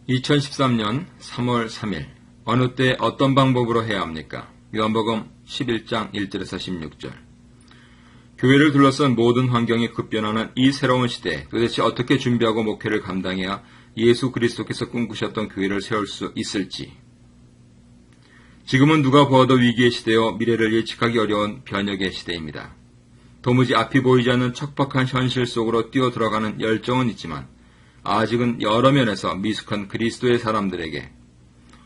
2013년 3월 3일 어느 때 어떤 방법으로 해야 합니까? 요한복음 11장 1절에서 16절. 교회를 둘러싼 모든 환경이 급변하는 이 새로운 시대에 도대체 어떻게 준비하고 목회를 감당해야 예수 그리스도께서 꿈꾸셨던 교회를 세울 수 있을지. 지금은 누가 보아도 위기의 시대요, 미래를 예측하기 어려운 변혁의 시대입니다. 도무지 앞이 보이지 않는 척박한 현실 속으로 뛰어들어가는 열정은 있지만 아직은 여러 면에서 미숙한 그리스도의 사람들에게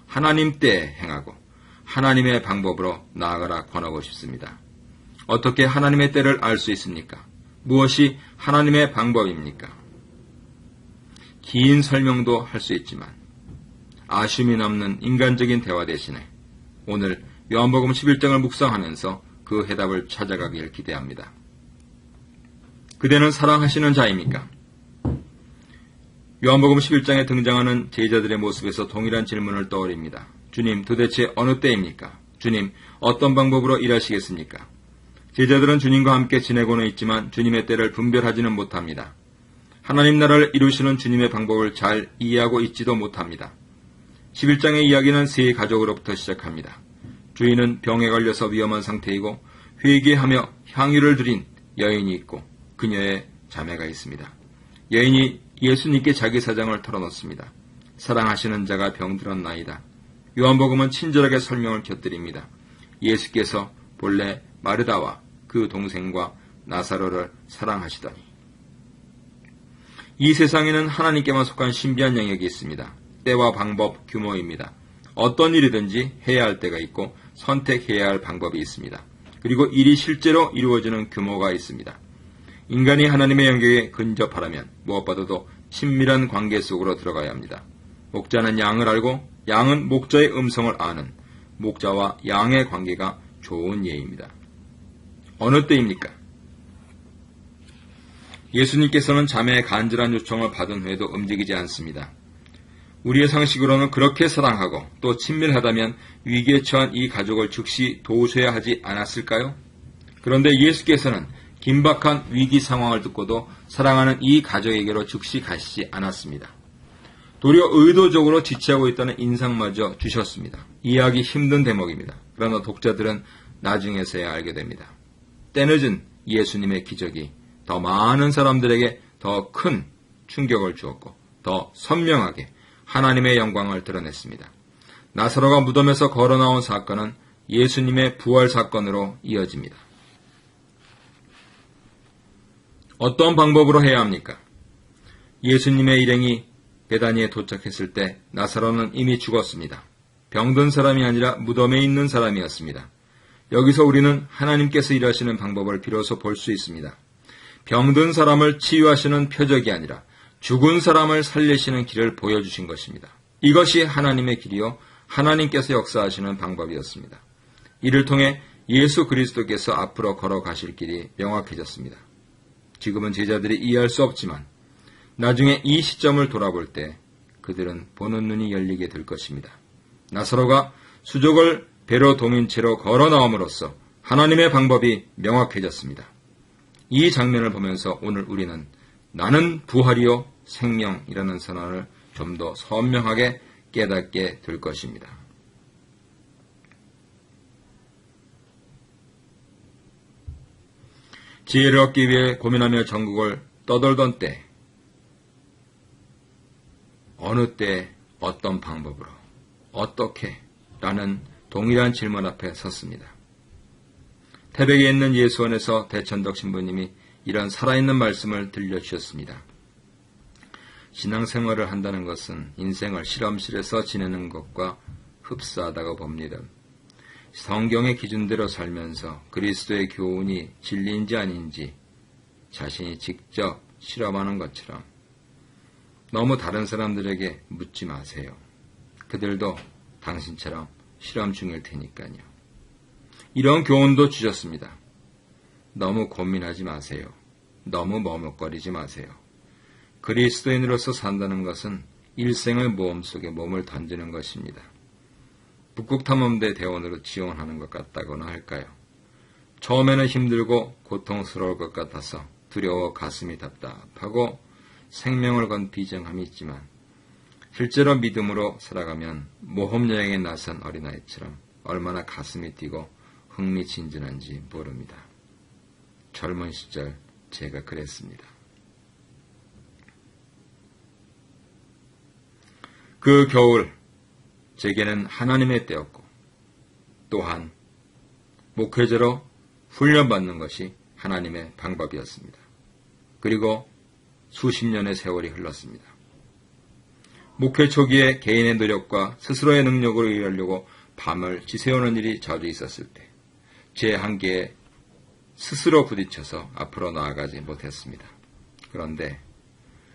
하나님 때에 행하고 하나님의 방법으로 나아가라 권하고 싶습니다. 어떻게 하나님의 때를 알 수 있습니까? 무엇이 하나님의 방법입니까? 긴 설명도 할 수 있지만 아쉬움이 남는 인간적인 대화 대신에 오늘 요한복음 11장을 묵상하면서 그 해답을 찾아가길 기대합니다. 그대는 사랑하시는 자입니까? 요한복음 11장에 등장하는 제자들의 모습에서 동일한 질문을 떠올립니다. 주님, 도대체 어느 때입니까? 주님, 어떤 방법으로 일하시겠습니까? 제자들은 주님과 함께 지내고는 있지만 주님의 때를 분별하지는 못합니다. 하나님 나라를 이루시는 주님의 방법을 잘 이해하고 있지도 못합니다. 11장의 이야기는 세 가족으로부터 시작합니다. 주인은 병에 걸려서 위험한 상태이고 회개하며 향유를 드린 여인이 있고 그녀의 자매가 있습니다. 여인이 예수님께 자기 사정을 털어놓습니다. 사랑하시는 자가 병들었나이다. 요한복음은 친절하게 설명을 곁들입니다. 예수께서 본래 마르다와 그 동생과 나사로를 사랑하시더니. 이 세상에는 하나님께만 속한 신비한 영역이 있습니다. 때와 방법, 규모입니다. 어떤 일이든지 해야 할 때가 있고 선택해야 할 방법이 있습니다. 그리고 일이 실제로 이루어지는 규모가 있습니다. 인간이 하나님의 영역에 근접하려면 무엇보다도 친밀한 관계 속으로 들어가야 합니다. 목자는 양을 알고 양은 목자의 음성을 아는 목자와 양의 관계가 좋은 예입니다. 어느 때입니까? 예수님께서는 자매의 간절한 요청을 받은 후에도 움직이지 않습니다. 우리의 상식으로는 그렇게 사랑하고 또 친밀하다면 위기에 처한 이 가족을 즉시 도우셔야 하지 않았을까요? 그런데 예수께서는 긴박한 위기 상황을 듣고도 사랑하는 이 가족에게로 즉시 가시지 않았습니다. 도리어 의도적으로 지체하고 있다는 인상마저 주셨습니다. 이해하기 힘든 대목입니다. 그러나 독자들은 나중에서야 알게 됩니다. 때늦은 예수님의 기적이 더 많은 사람들에게 더 큰 충격을 주었고 더 선명하게 하나님의 영광을 드러냈습니다. 나사로가 무덤에서 걸어나온 사건은 예수님의 부활 사건으로 이어집니다. 어떤 방법으로 해야 합니까? 예수님의 일행이 베다니에 도착했을 때 나사로는 이미 죽었습니다. 병든 사람이 아니라 무덤에 있는 사람이었습니다. 여기서 우리는 하나님께서 일하시는 방법을 비로소 볼 수 있습니다. 병든 사람을 치유하시는 표적이 아니라 죽은 사람을 살리시는 길을 보여주신 것입니다. 이것이 하나님의 길이요 하나님께서 역사하시는 방법이었습니다. 이를 통해 예수 그리스도께서 앞으로 걸어가실 길이 명확해졌습니다. 지금은 제자들이 이해할 수 없지만 나중에 이 시점을 돌아볼 때 그들은 보는 눈이 열리게 될 것입니다. 나사로가 수족을 배로 동인 채로 걸어 나옴으로써 하나님의 방법이 명확해졌습니다. 이 장면을 보면서 오늘 우리는 나는 부활이요 생명이라는 선언을 좀 더 선명하게 깨닫게 될 것입니다. 지혜를 얻기 위해 고민하며 전국을 떠돌던 때, 어느 때, 어떤 방법으로, 어떻게? 라는 동일한 질문 앞에 섰습니다. 태백에 있는 예수원에서 대천덕 신부님이 이런 살아있는 말씀을 들려주셨습니다. 신앙생활을 한다는 것은 인생을 실험실에서 지내는 것과 흡사하다고 봅니다. 성경의 기준대로 살면서 그리스도의 교훈이 진리인지 아닌지 자신이 직접 실험하는 것처럼 너무 다른 사람들에게 묻지 마세요. 그들도 당신처럼 실험 중일 테니까요. 이런 교훈도 주셨습니다. 너무 고민하지 마세요. 너무 머뭇거리지 마세요. 그리스도인으로서 산다는 것은 일생의 모험 속에 몸을 던지는 것입니다. 북극탐험대 대원으로 지원하는 것 같다고나 할까요? 처음에는 힘들고 고통스러울 것 같아서 두려워 가슴이 답답하고 생명을 건 비정함이 있지만 실제로 믿음으로 살아가면 모험여행에 나선 어린아이처럼 얼마나 가슴이 뛰고 흥미진진한지 모릅니다. 젊은 시절 제가 그랬습니다. 그 겨울 제게는 하나님의 때였고 또한 목회자로 훈련받는 것이 하나님의 방법이었습니다. 그리고 수십 년의 세월이 흘렀습니다. 목회 초기에 개인의 노력과 스스로의 능력으로 일하려고 밤을 지새우는 일이 자주 있었을 때 제 한계에 스스로 부딪혀서 앞으로 나아가지 못했습니다. 그런데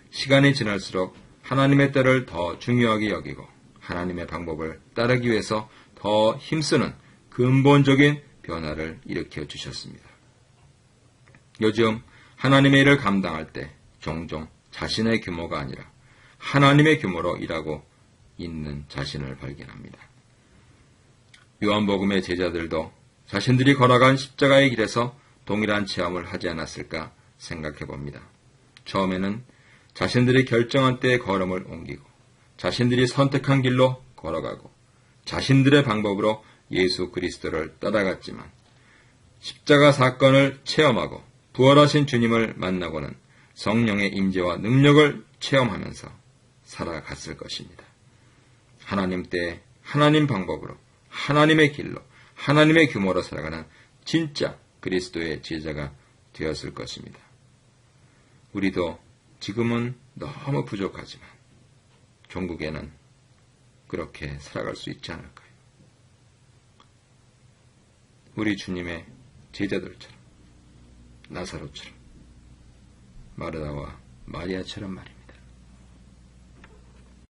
시간이 지날수록 하나님의 때를 더 중요하게 여기고 하나님의 방법을 따르기 위해서 더 힘쓰는 근본적인 변화를 일으켜 주셨습니다. 요즘 하나님의 일을 감당할 때 종종 자신의 규모가 아니라 하나님의 규모로 일하고 있는 자신을 발견합니다. 요한복음의 제자들도 자신들이 걸어간 십자가의 길에서 동일한 체험을 하지 않았을까 생각해 봅니다. 처음에는 자신들이 결정한 때의 걸음을 옮기고 자신들이 선택한 길로 걸어가고 자신들의 방법으로 예수 그리스도를 따라갔지만 십자가 사건을 체험하고 부활하신 주님을 만나고는 성령의 임재와 능력을 체험하면서 살아갔을 것입니다. 하나님 때에 하나님 방법으로 하나님의 길로 하나님의 규모로 살아가는 진짜 그리스도의 제자가 되었을 것입니다. 우리도 지금은 너무 부족하지만 종국에는 그렇게 살아갈 수 있지 않을까요? 우리 주님의 제자들처럼 나사로처럼 마르다와 마리아처럼 말입니다.